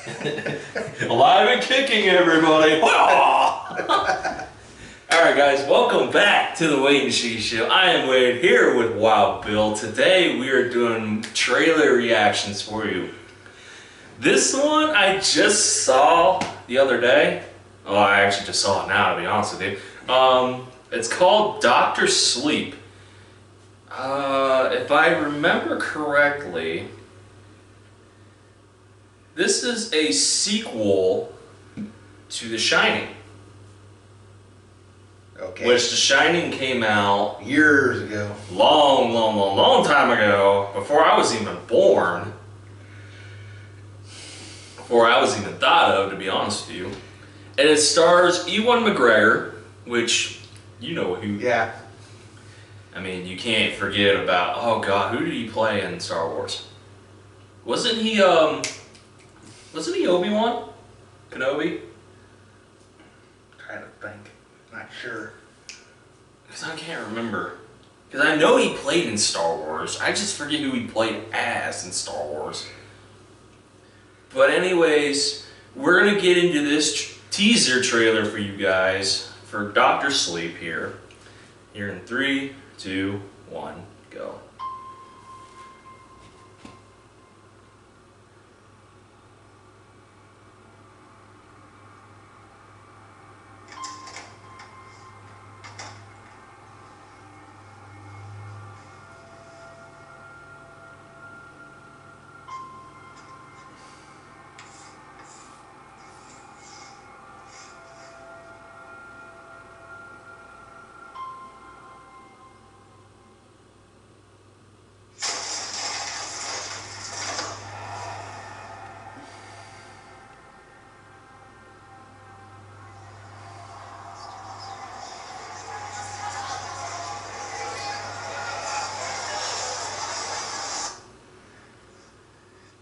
Alive and kicking, everybody! Alright guys, welcome back to the Wade and She Show. I am Wade here with Wild Bill. Today we are doing trailer reactions for you. This one I just saw the other day. Oh, I actually just saw it now, to be honest with you. It's called Dr. Sleep. If I remember correctly, this is a sequel to The Shining. Okay. Which The Shining came out years ago. Long time ago, before I was even born. Before I was even thought of, to be honest with you. And it stars Ewan McGregor, which, you know who. Yeah. I mean, you can't forget about, oh god, who did he play in Star Wars? Wasn't he Obi-Wan Kenobi? Trying to think. Not sure. Because I can't remember. Because I know he played in Star Wars. I just forget who he played as in Star Wars. But anyways, we're going to get into this teaser trailer for you guys for Dr. Sleep here. Here in 3, 2, 1, go.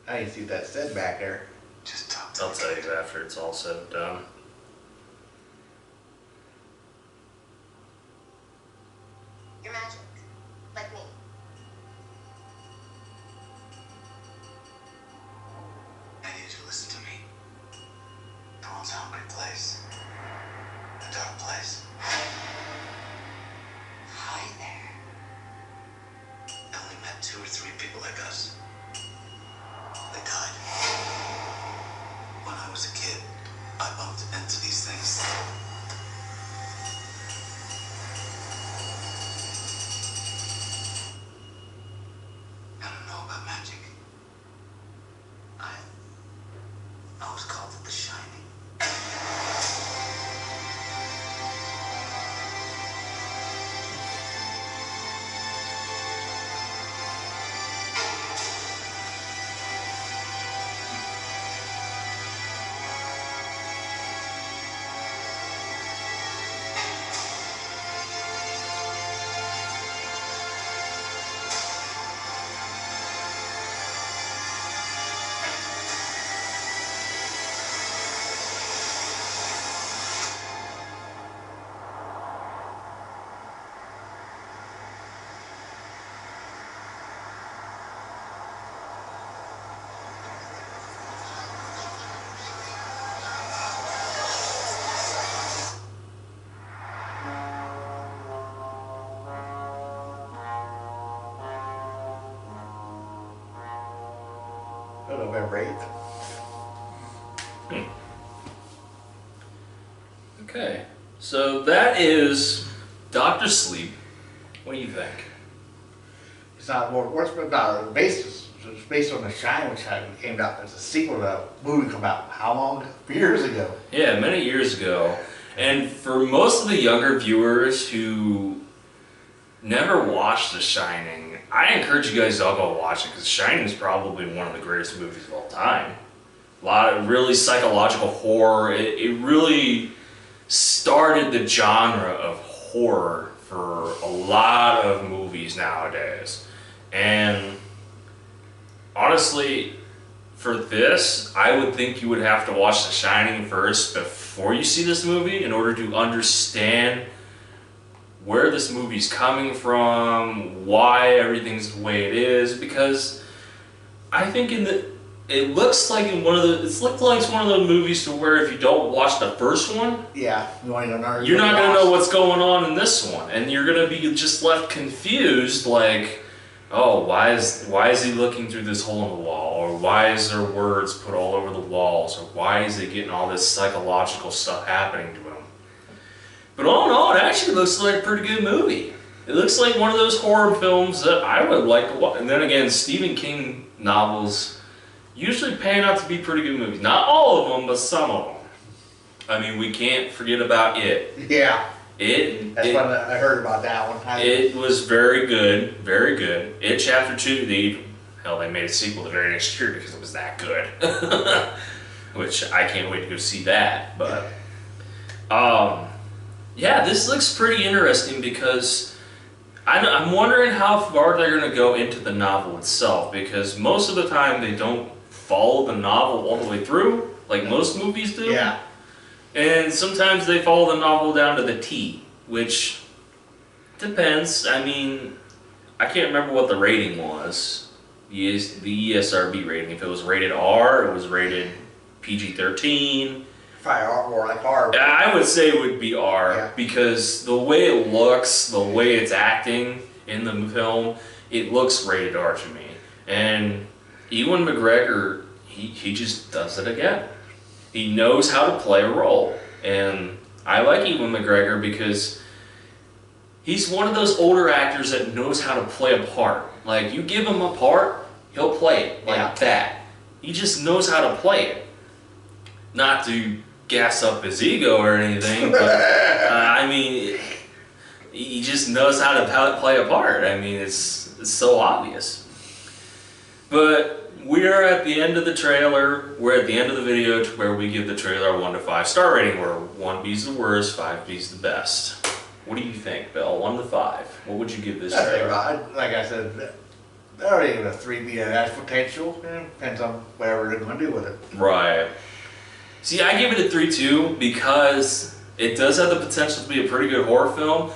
I didn't see what that said back there. Just talk to I'll me. tell you after it's all said and done. You're magic, like me. I need you to listen to me. The world's a hungry place. A dark place. Hi there. I only met 2 or 3 people like us. They died. When I was a kid, I bumped into these things. I don't know about magic. I was called to The Shining. November 8th. Okay, so that is Dr. Sleep. What do you think? It's not more. What's about it's based on The Shining, which came out as a sequel to a movie come out how long? Years ago. Yeah, many years ago. And for most of the younger viewers who never watched The Shining, I encourage you guys to all go watch it because Shining is probably one of the greatest movies of all time. A lot of really psychological horror. It really started the genre of horror for a lot of movies nowadays. And honestly, for this, I would think you would have to watch The Shining first before you see this movie in order to understand where this movie's coming from, why everything's the way it is, because I think it looks like in one of the. It's looked like it's one of those movies to where if you don't watch the first one, Yeah, you want to know? you're not gonna know what's going on in this one, and you're gonna be just left confused. Like, oh, why is he looking through this hole in the wall, or why is there words put all over the walls, or why is he getting all this psychological stuff happening to him? But all in all, it actually looks like a pretty good movie. It looks like one of those horror films that I would like to watch. And then again, Stephen King novels usually pan out to be pretty good movies. Not all of them, but some of them. I mean, we can't forget about It. Yeah, It what I heard about that one. it was very good, very good. It Chapter 2, they made a sequel the very next year because it was that good. Which I can't wait to go see that. But, yeah, this looks pretty interesting because I'm wondering how far they're going to go into the novel itself, because most of the time they don't follow the novel all the way through, like most movies do. Yeah. And sometimes they follow the novel down to the T, which depends. I mean, I can't remember what the rating was, the ESRB rating. If it was rated R, it was rated PG-13. Probably or like R. I would say it would be R, Yeah. because the way it looks, the way it's acting in the film, it looks rated R to me. And Ewan McGregor, he just does it again. He knows how to play a role. And I like Ewan McGregor because he's one of those older actors that knows how to play a part. Like, you give him a part, he'll play it like that. He just knows how to play it. Not to gas up his ego or anything, but I mean, he just knows how to play a part. I mean, it's so obvious. But we are at the end of the trailer. We're at the end of the video to where we give the trailer a 1 to 5 star rating, where 1 B's the worst, 5 B's the best. What do you think, Bill? 1 to 5. What would you give this trailer? Like I said, they're already a 3B. That's potential. Depends on whatever they're going to do with it. Right. See, I give it a 3-2 because it does have the potential to be a pretty good horror film,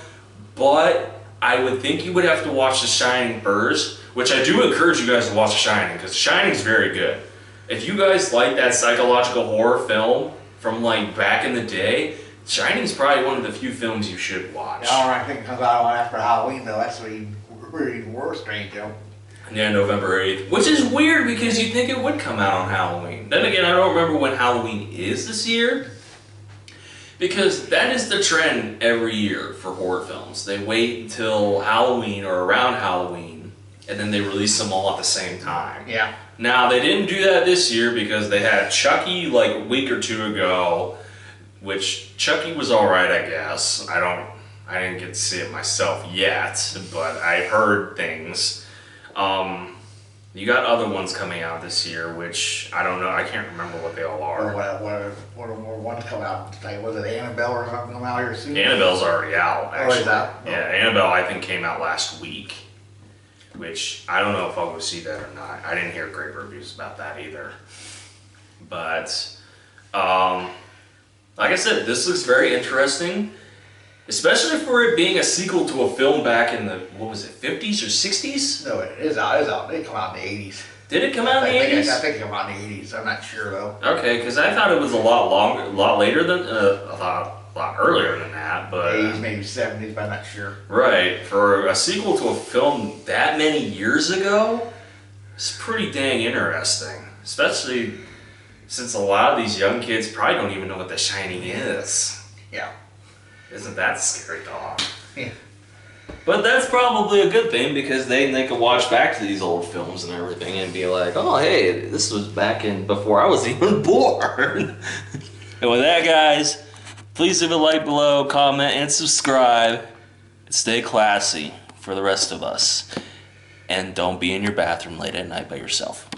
but I would think you would have to watch The Shining first, which I do encourage you guys to watch The Shining, because The Shining is very good. If you guys like that psychological horror film from like back in the day, Shining is probably one of the few films you should watch. I think it comes out after Halloween, though. That's even worse, strange, though. Yeah, November 8th. Which is weird because you'd think it would come out on Halloween. Then again, I don't remember when Halloween is this year. Because that is the trend every year for horror films. They wait until Halloween or around Halloween, and then they release them all at the same time. Yeah. Now, they didn't do that this year because they had Chucky like a week or two ago, which Chucky was alright, I guess. I didn't get to see it myself yet, but I heard things. You got other ones coming out this year, which I don't know. I can't remember what they all Or are. what more ones come out today? Was it Annabelle or something come out here soon? Annabelle's already out, Oh, is actually. that? Yeah, Annabelle I think came out last week, which I don't know if I'll go see that or not. I didn't hear great reviews about that either. But, like I said, this looks very interesting. Especially for it being a sequel to a film back in the, what was it, 50s or 60s? No, it is out. It is out. It come out in the 80s. Did it come out in the 80s? I think it came out in the 80s. I'm not sure, though. Okay, because I thought it was a lot later than, a lot earlier than that, but... 80s, maybe 70s, but I'm not sure. Right, for a sequel to a film that many years ago, it's pretty dang interesting. Especially since a lot of these young kids probably don't even know what The Shining is. Yeah. Isn't that a scary thought? Yeah. But that's probably a good thing, because they can watch back to these old films and everything and be like, oh hey, this was back in before I was even born. And with that, guys, please leave a like below, comment, and subscribe. Stay classy for the rest of us. And don't be in your bathroom late at night by yourself.